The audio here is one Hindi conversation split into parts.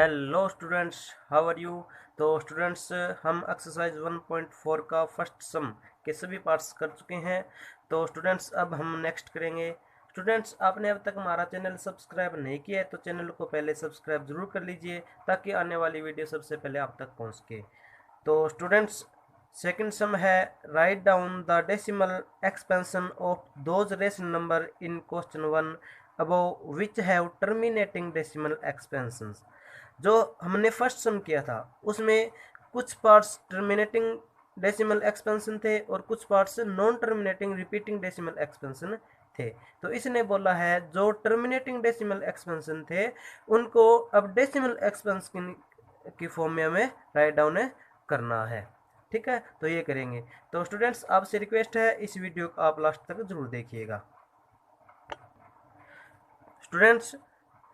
Hello students, how are you. तो स्टूडेंट्स, हम एक्सरसाइज 1.4 का फर्स्ट सम के सभी पार्ट्स कर चुके हैं। तो स्टूडेंट्स, अब हम नेक्स्ट करेंगे। स्टूडेंट्स, आपने अब तक हमारा चैनल सब्सक्राइब नहीं किया है तो चैनल को पहले सब्सक्राइब जरूर कर लीजिए ताकि आने वाली वीडियो सबसे पहले आप तक पहुंच सके। तो स्टूडेंट्स, सेकंड सम है write down the decimal expansion of those rational number in question 1 above which have terminating decimal expansions. जो हमने फर्स्ट सम किया था उसमें कुछ पार्ट्स टर्मिनेटिंग डेसिमल एक्सपेंशन थे और कुछ parts non terminating repeating decimal expansion थे। तो इसने बोला है जो टर्मिनेटिंग डेसिमल एक्सपेंशन थे उनको अब डेसिमल एक्सपेंशन की फॉर्म में हमें राइट डाउन करना है। ठीक है, तो ये करेंगे। तो स्टूडेंट्स, आपसे रिक्वेस्ट है इस वीडियो को आप लास्ट तक जरूर देखिएगा। स्टूडेंट्स,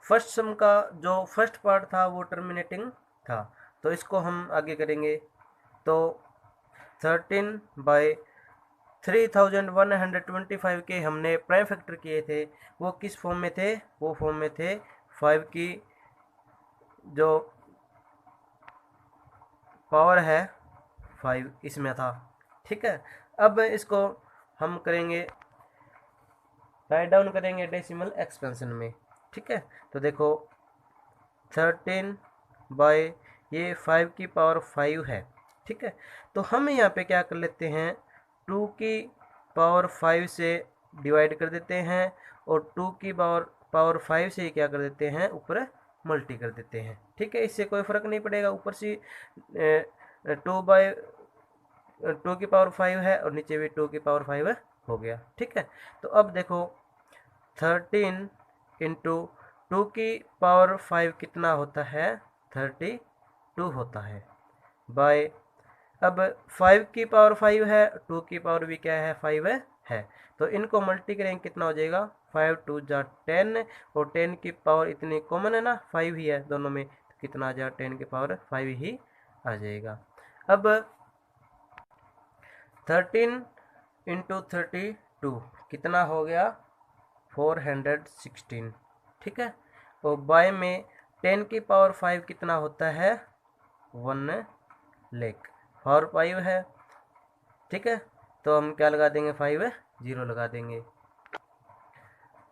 फर्स्ट सम का जो फर्स्ट पार्ट था वो टर्मिनेटिंग था, तो इसको हम आगे करेंगे। तो 13/3125 के हमने प्राइम फैक्टर किए थे, वो किस फॉर्म में थे? वो फॉर्म में थे 5 की जो पावर है 5 इसमें था। ठीक है, अब इसको हम करेंगे राइट डाउन करेंगे डेसिमल एक्सपेंशन में। ठीक है, तो देखो 13 बाय ये 5 की पावर 5 है। ठीक है, तो हम यहाँ पे क्या कर लेते हैं, 2 की पावर 5 से डिवाइड कर देते हैं और 2 की पावर 5 से क्या कर देते हैं, ऊपर मल्टी कर देते हैं। ठीक है, इससे कोई फर्क नहीं पड़ेगा, ऊपर से 2 की पावर 5 है और नीचे भी 2 की पावर 5 हो गया। ठीक है, तो अब देखो 13 इंटू 2 की पावर 5 कितना होता है, 32 होता है। बाय अब 5 की पावर 5 है, 2 की पावर भी क्या है, 5 है। तो इनको मल्टी करेंगे, कितना हो जाएगा, 5 2 जा 10 और 10 की पावर इतनी कॉमन है ना, 5 ही है दोनों में, तो कितना आ जाएगा, 10 की पावर 5 ही आ जाएगा। अब 13 इंटू 32 कितना हो गया, 416। ठीक है, और बाय में 10 की पावर 5 कितना होता है, 1 लाख, और 5 है। ठीक है, तो हम क्या लगा देंगे, 5 0 लगा देंगे।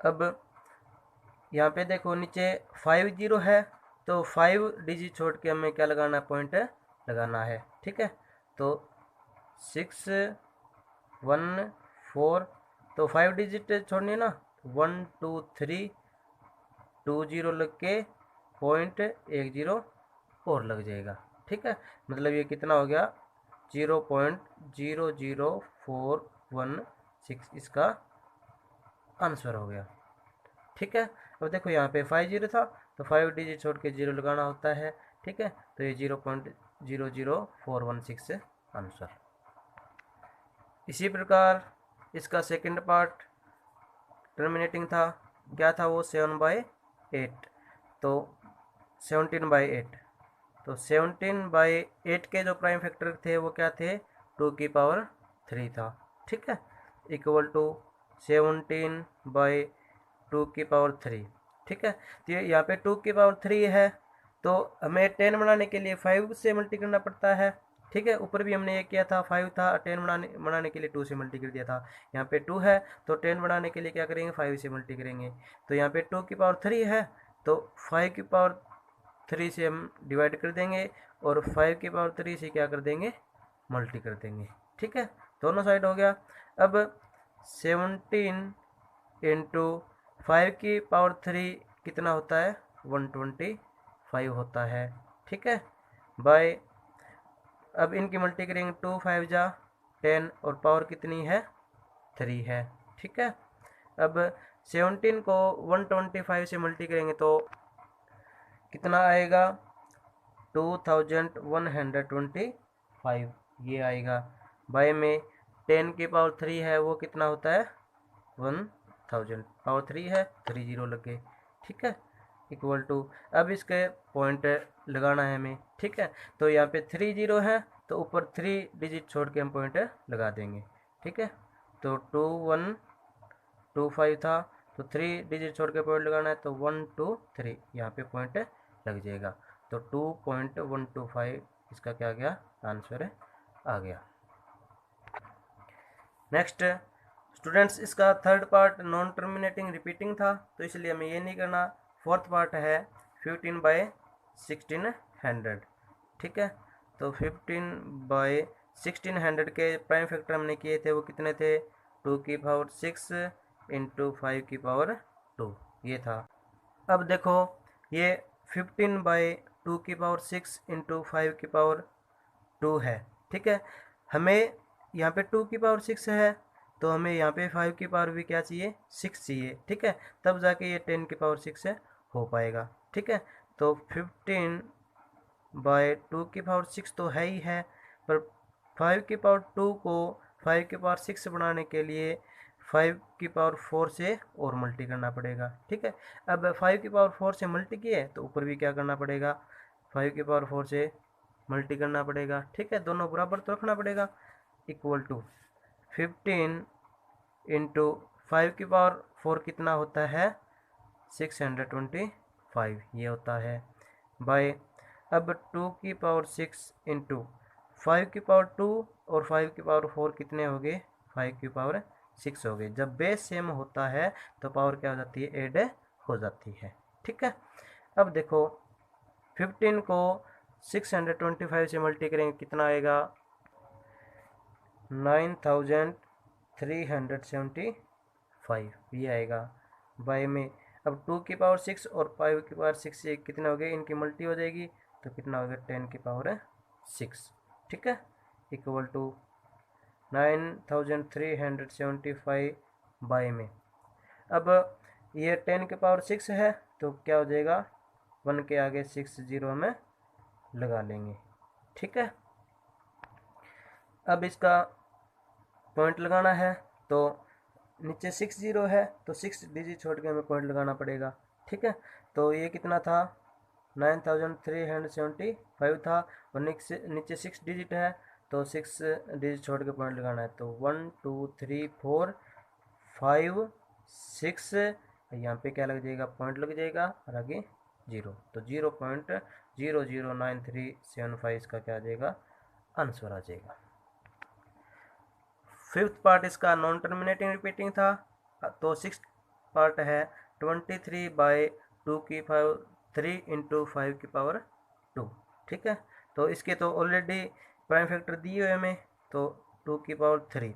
अब यहाँ पे देखो नीचे 5 0 है, तो 5 डिजिट छोड़ के हमें क्या लगाना है, पॉइंट लगाना है। ठीक है, तो 6 1 4, तो 5 डिजिट छोड़नी ना, 1 2 3 2 0 लग के पॉइंट 1 0 और लग जाएगा। ठीक है, मतलब ये कितना हो गया, 0.00416 इसका आंसर हो गया। ठीक है, अब देखो यहाँ पे 5 0 था तो 5 डिजिट छोड़ के 0 लगाना होता है। ठीक है, तो ये 0.00416 आंसर। इसी प्रकार इसका सेकंड पार्ट टर्मिनेटिंग था, क्या था वो, 7/8, तो 17/8, तो 17/8 के जो प्राइम फैक्टर थे वो क्या थे, 2 की पावर 3 था। ठीक है, इक्वल टू 17/2 की पावर 3। ठीक है, तो यहाँ पे 2 की पावर 3 है, तो हमें 10 बनाने के लिए 5 से मल्टी करना पड़ता है। ठीक है, ऊपर भी हमने ये किया था, 5 था, 10 बनाने के लिए 2 से मल्टी कर दिया था। यहाँ पे 2 है तो 10 बनाने के लिए क्या करेंगे, 5 से मल्टी करेंगे। तो यहाँ पे 2 की पावर 3 है तो 5 की पावर 3 से हम डिवाइड कर देंगे और 5 की पावर 3 से क्या कर देंगे, मल्टी कर देंगे। ठीक है, दोनों साइड हो गया। अब 17 इंटू 5 की पावर 3 कितना होता है, 125 होता है। ठीक है, बाय अब इनकी मल्टी करेंगे, 2 5 जा 10 और पावर कितनी है, 3 है। ठीक है, अब 17 को 125 से मल्टी करेंगे तो कितना आएगा, 2125 ये आएगा। बाय में 10 की पावर 3 है वो कितना होता है, 1000, पावर 3 है, 3 0 लगे। ठीक है, इक्वल टू, अब इसके पॉइंट लगाना है हमें। ठीक है, तो यहाँ पे 3 0 है तो ऊपर 3 डिजिट छोड़ के हम पॉइंट लगा देंगे। ठीक है, तो 2125 था तो 3 डिजिट छोड़ के पॉइंट लगाना है, तो 1 2 3 यहाँ पे पॉइंट लग जाएगा। तो 2.125 इसका क्या आ गया, आंसर आ गया। नेक्स्ट स्टूडेंट्स, इसका third part non terminating repeating था, तो इसलिए हमें ये नहीं करना। फोर्थ पार्ट है 15/1600, ठीक है। तो 15/1600 के प्राइम फैक्टर हमने किए थे, वो कितने थे, 2⁶ इंटू 5⁻², ये था। अब देखो ये 15/2⁶ इंटू 5⁻² है, ठीक है। हमें यहाँ पे 2⁶ है, तो हमें यहाँ पे 5 भी क्या चाहिए, 6 चाहिए, ठीक है। तब जाके ये 10⁶ है हो पाएगा, ठीक है। तो 15/2⁶ तो है ही है, पर 5⁻² को 5⁻6 बनाने के लिए 5⁻4 से और मल्टी करना पड़ेगा, ठीक है। अब 5⁻4 से मल्टी किए तो ऊपर भी क्या करना पड़ेगा, 5⁻4 से मल्टी करना पड़ेगा, ठीक है। दोनों बराबर तो रखना पड़ेगा, इक्वल टू 15 इंटू 5⁻4 कितना होता है, 625 ये होता है, बाय अब 2⁶ इंटू 5⁻2 और 5⁻4 कितने हो गए, 5⁻6 हो गए। जब बेस सेम होता है तो पावर क्या हो जाती है, ऐड हो जाती है, ठीक है। अब देखो 15 को 625 से मल्टी करेंगे कितना आएगा, 9375 ये आएगा, बाय में अब 2⁶ और 5⁶ से कितना हो गया, इनकी मल्टी हो जाएगी तो कितना हो गया, 10⁶, ठीक है, इक्वल टू 9375 बाय में। अब ये 10⁶ है तो क्या हो जाएगा, 1 के आगे 6 जीरो में लगा लेंगे, ठीक है। अब इसका पॉइंट लगाना है, तो नीचे 6 जीरो है तो 6 डिजिट छोड़ के हमें पॉइंट लगाना पड़ेगा, ठीक है। तो ये कितना था, 9375 था, और नीचे 6 डिजिट है तो 6 डिजिट छोड़ के पॉइंट लगाना है। तो 1 2 3 4 5 6 यहाँ पे क्या लग जाएगा, पॉइंट लग जाएगा, और आगे 0, तो 0.009375 इसका क्या आ जाएगा, आंसर आ जाएगा। फिफ्थ पार्ट इसका नॉन टर्मिनेटिंग रिपीटिंग था, तो सिक्स पार्ट है 23/2⁵ इंटू 5⁵2, ठीक है। तो इसके तो ऑलरेडी प्राइम फैक्टर दिए हुए हमें, तो 2⁵3।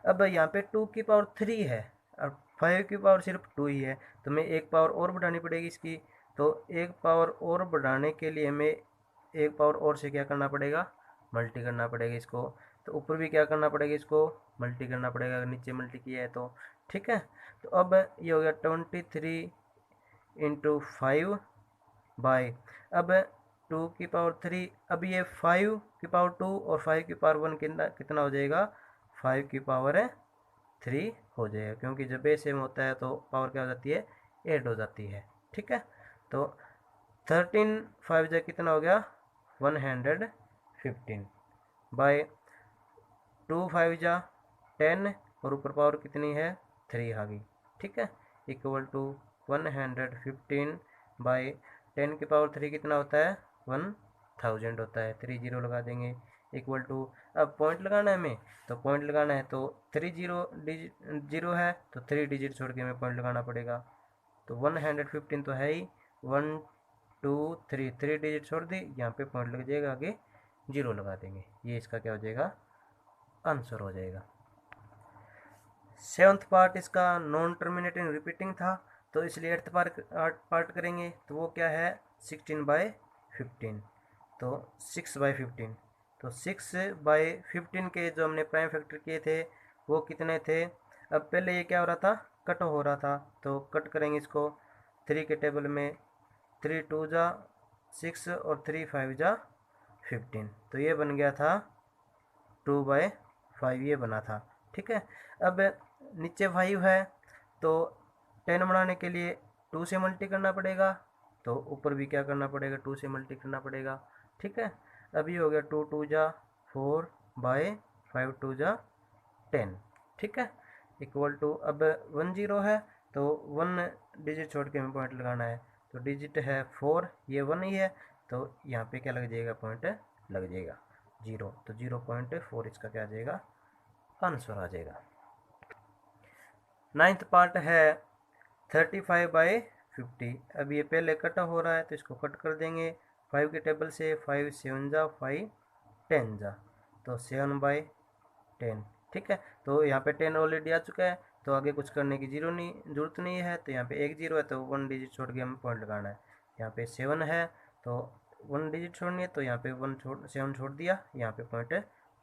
अब यहाँ पे 2⁵3 है और 5 सिर्फ 2 ही है, तो हमें एक पावर और बढ़ानी पड़ेगी इसकी। तो एक पावर और बढ़ाने के लिए हमें एक पावर और से क्या करना पड़ेगा, मल्टी करना पड़ेगा इसको। तो ऊपर भी क्या करना पड़ेगा, इसको मल्टी करना पड़ेगा, अगर नीचे मल्टी किया है तो, ठीक है। तो अब ये हो गया 23 इंटू 5 बाय, अब 2⁵3, अब ये 5⁵2 और 5⁵1 कितना हो जाएगा, 5⁵3 हो जाएगा, क्योंकि जब बेस सेम होता है तो पावर क्या हो जाती है, ऐड हो जाती है, ठीक है। तो 13 5 जा कितना हो गया, 115 बाय 2 5 जा 10 और ऊपर पावर कितनी है, 3 आ गई, ठीक है, इक्वल टू 115 बाय 10⁻3 कितना होता है, 1000 होता है, 3 जीरो लगा देंगे, इक्वल टू, अब पॉइंट लगाना है हमें, तो पॉइंट लगाना है तो 3 जीरो है तो 3 डिजिट छोड़ के हमें पॉइंट लगाना पड़ेगा। तो 115 तो है ही, 1 2 3 3 डिजिट छोड़ दी, यहाँ पे पॉइंट लग जाएगा, आगे जीरो लगा देंगे, ये इसका क्या हो जाएगा, आंसर हो जाएगा। सेवंथ पार्ट इसका नॉन टर्मिनेटिंग रिपीटिंग था, तो इसलिए एट्थ पार्ट करेंगे, तो वो क्या है, 16/15, तो 6/15, तो 6/15 के जो हमने प्राइम फैक्टर किए थे वो कितने थे। अब पहले ये क्या हो रहा था, कट हो रहा था, तो कट करेंगे इसको 3 के टेबल में, 3 2 जा 6 और 3 5 जा 15, तो ये बन गया था 2/5, ये बना था, ठीक है। अब नीचे 5 है तो 10 बनाने के लिए 2 से मल्टी करना पड़ेगा, तो ऊपर भी क्या करना पड़ेगा, 2 से मल्टी करना पड़ेगा, ठीक है। अब ये हो गया 2 2 जा 4 बाय 5 2 जा 10, ठीक है, इक्वल टू, अब 1 0 है तो 1 डिजिट छोड़ के हमें पॉइंट लगाना है, तो डिजिट है 4, ये 1 ही है, तो यहाँ पे क्या लग जाएगा, पॉइंट लग जाएगा 0, तो 0.4 इसका क्या आ जाएगा, आंसर आ जाएगा। 9th पार्ट है 35/50। अब ये पहले कट हो रहा है तो इसको कट कर देंगे 5 के टेबल से, 5 7 जा 5 10 जा, तो 7/10। ठीक है, तो यहाँ पे 10 ऑलरेडी आ चुका है, तो आगे कुछ करने की जरूरत नहीं है। तो यहाँ पे एक 0 है तो 1 डिजिट छोड़ के हमें पॉइंट लगाना है। यहाँ पे 7 है तो 1 डिजिट छोड़नी है, तो यहाँ पे 7 छोड़ दिया, यहाँ पे पॉइंट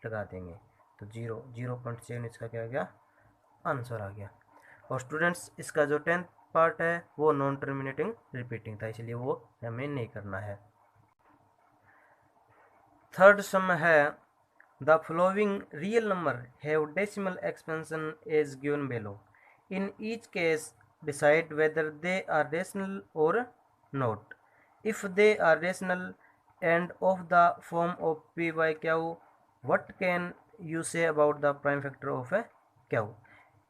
लगा देंगे, तो 0.7 इसका क्या आ गया, आंसर आ गया। और स्टूडेंट्स इसका जो 10th पार्ट है वो नॉन टर्मिनेटिंग रिपीटिंग था, इसलिए वो हमें नहीं करना है। थर्ड सम है the following real number have decimal expansion as given below, in each case decide whether they are rational or not. If they are rational and of the form of P by Q, what can you say about the prime factor of a Q.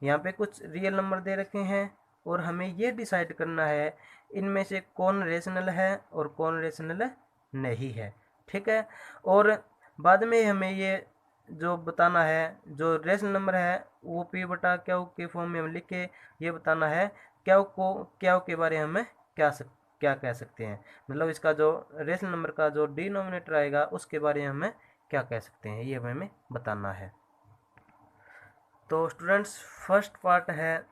यहाँ पे कुछ रियल नंबर दे रखे हैं और हमें ये डिसाइड करना है इनमें से कौन रेशनल है और कौन रेशनल नहीं है। ठीक है, और बाद में हमें ये जो बताना है जो रेशनल नंबर है वो पी बटा क्यू के फॉर्म में हम लिख के ये बताना है क्यू के बारे में हमें क्या कह सकते हैं, मतलब इसका जो रेशनल नंबर का जो डिनोमिनेटर आएगा उसके बारे में हमें क्या कह सकते हैं, ये हमें बताना है। तो स्टूडेंट्स फर्स्ट पार्ट है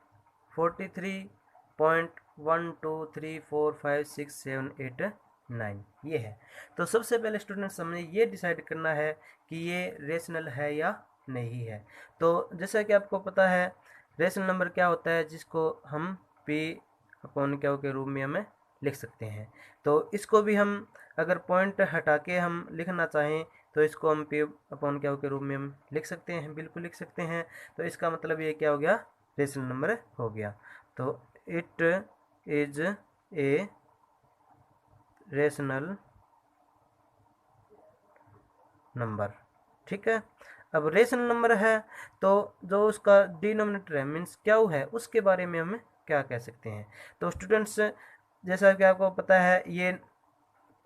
43.123456789 ये है। तो सबसे पहले स्टूडेंट्स हमने ये डिसाइड करना है कि ये रेशनल है या नहीं है। तो जैसा कि आपको पता है रेशनल नंबर क्या होता है, जिसको हम p अपॉन क्यू के रूप में हमें लिख सकते हैं। तो इसको भी हम अगर पॉइंट हटा के हम लिखना चाहें तो इसको हम p अपॉन क्यू के रूप में हम लिख सकते हैं, बिल्कुल लिख सकते हैं। तो इसका मतलब ये क्या हो गया, रेशनल नंबर हो गया। तो it is a rational number. ठीक है, अब रेशनल नंबर है तो जो उसका डिनोमिनेटर है मीन्स क्यू है उसके बारे में हम क्या कह सकते हैं। तो स्टूडेंट्स जैसा कि आपको पता है ये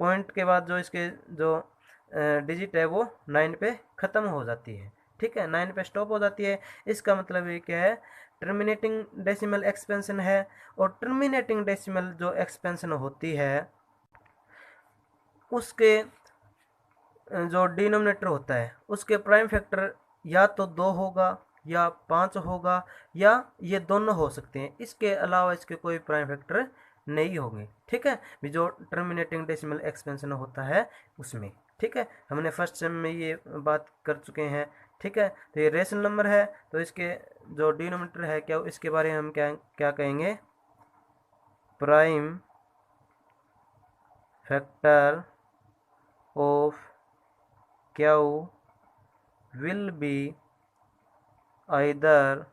पॉइंट के बाद जो इसके जो डिजिट है वो 9 पे ख़त्म हो जाती है। ठीक है, 9 पे स्टॉप हो जाती है, इसका मतलब ये क्या है, टर्मिनेटिंग डेसिमल एक्सपेंशन है। और टर्मिनेटिंग डेसिमल जो एक्सपेंशन होती है उसके जो डिनोमिनेटर होता है उसके प्राइम फैक्टर या तो 2 होगा या 5 होगा या ये दोनों हो सकते हैं, इसके अलावा इसके कोई प्राइम फैक्टर नहीं होंगे। ठीक है, जो टर्मिनेटिंग डेसिमल एक्सपेंशन होता है उसमें। ठीक है, हमने फर्स्ट सेम में ये बात कर चुके हैं। ठीक है, तो ये रेशनल नंबर है तो इसके जो डिनोमिनेटर है क्या इसके बारे में हम क्या कहेंगे, prime factor of Q will be either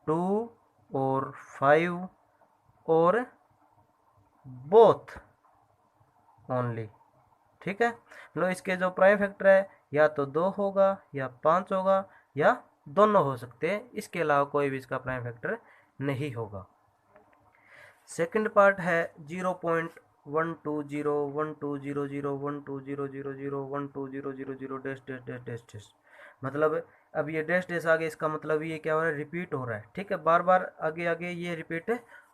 2 और 5 और बोथ ओनली। ठीक है, मतलब इसके जो प्राइम फैक्टर है या तो 2 होगा या 5 होगा या दोनों हो सकते हैं, इसके अलावा कोई भी इसका प्राइम फैक्टर नहीं होगा। सेकंड पार्ट है 0.120120012001200 dash dash dash dash dash, मतलब अब ये डैश डैश आगे इसका मतलब ये क्या हो रहा है, रिपीट हो रहा है। ठीक है, बार बार आगे आगे ये रिपीट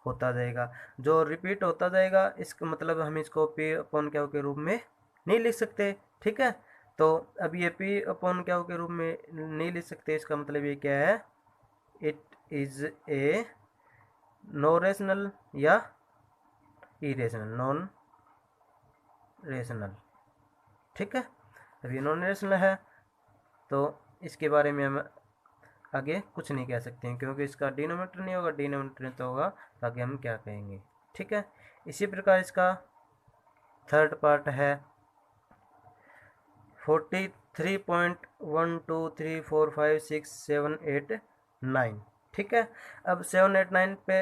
होता जाएगा, जो रिपीट होता जाएगा इसका मतलब हम इसको p अपॉन क्यू के रूप में नहीं लिख सकते। ठीक है, तो अब ये p अपॉन क्यू के रूप में नहीं लिख सकते, इसका मतलब ये क्या है, it is a no rational या इरेशनल, नॉन रेशनल। ठीक है, अब ये नॉन रेशनल है तो इसके बारे में हम आगे कुछ नहीं कह सकते हैं क्योंकि इसका डिनोमिनेटर नहीं होगा, डिनोमिनेटर नहीं तो होगा तो आगे हम क्या कहेंगे। ठीक है, इसी प्रकार इसका थर्ड पार्ट है 43.123456789। ठीक है, अब 7 8 9 पे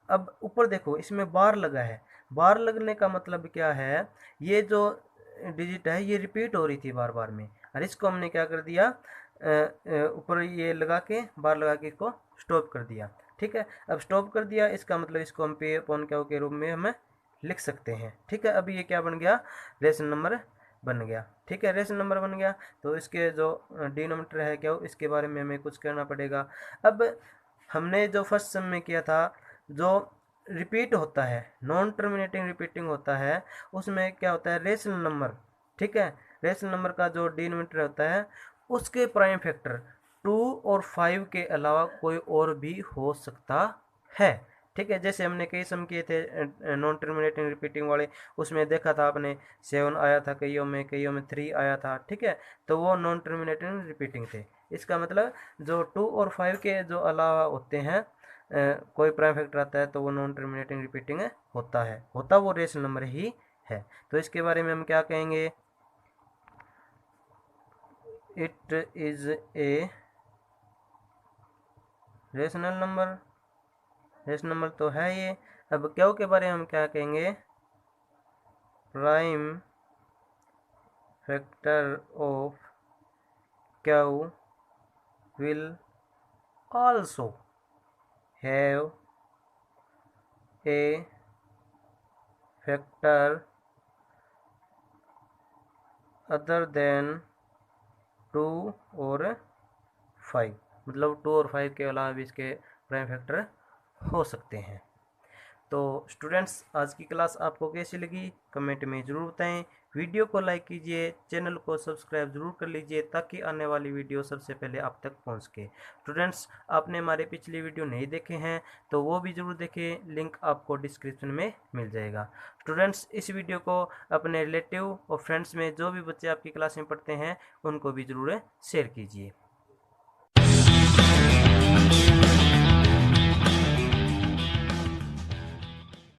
अब ऊपर देखो इसमें बार लगा है, बार लगने का मतलब क्या है, ये जो डिजिट है ये रिपीट हो रही थी बार बार में, और इसको हमने क्या कर दिया ऊपर ये लगा के बार लगा के इसको स्टॉप कर दिया। ठीक है, अब स्टॉप कर दिया इसका मतलब इसको हम पे अपॉन क्यू के रूप में हमें लिख सकते हैं। ठीक है, अभी ये क्या बन गया, रेशनल नंबर बन गया। ठीक है, रेशनल नंबर बन गया, तो इसके जो डिनोमिनेटर है क्या, इसके बारे में हमें कुछ करना पड़ेगा। अब हमने जो फर्स्ट सम में किया था, जो रिपीट होता है, नॉन टर्मिनेटिंग रिपीटिंग होता है, उसमें क्या होता है, रेशनल नंबर। ठीक है, रेशनल नंबर का जो डिनोमिनेटर होता है उसके प्राइम फैक्टर 2 और 5 के अलावा कोई और भी हो सकता है। ठीक है, जैसे हमने कई सम किए थे नॉन टर्मिनेटिंग रिपीटिंग वाले, उसमें देखा था आपने 7 आया था कईयों में 3 आया था। ठीक है, तो वो नॉन टर्मिनेटिंग रिपीटिंग थे। इसका मतलब जो 2 और 5 के जो अलावा होते हैं कोई प्राइम फैक्टर आता है तो वो नॉन टर्मिनेटिंग रिपीटिंग होता वो रेशनल नंबर ही है। तो इसके बारे में हम क्या कहेंगे, it is a rational number. Rational number तो है ये। अब क्यू के बारे में हम क्या कहेंगे, prime factor of Q will also have a factor other than 2 और 5, मतलब 2 और 5 के अलावा भी इसके प्राइम फैक्टर हो सकते हैं। तो स्टूडेंट्स, आज की क्लास आपको कैसी लगी कमेंट में ज़रूर बताएं। वीडियो को लाइक कीजिए, चैनल को सब्सक्राइब जरूर कर लीजिए ताकि आने वाली वीडियो सबसे पहले आप तक पहुंच सके। स्टूडेंट्स, आपने हमारे पिछली वीडियो नहीं देखे हैं तो वो भी ज़रूर देखें, लिंक आपको डिस्क्रिप्शन में मिल जाएगा। स्टूडेंट्स, इस वीडियो को अपने रिलेटिव और फ्रेंड्स में जो भी बच्चे आपकी क्लास में पढ़ते हैं उनको भी ज़रूर शेयर कीजिए।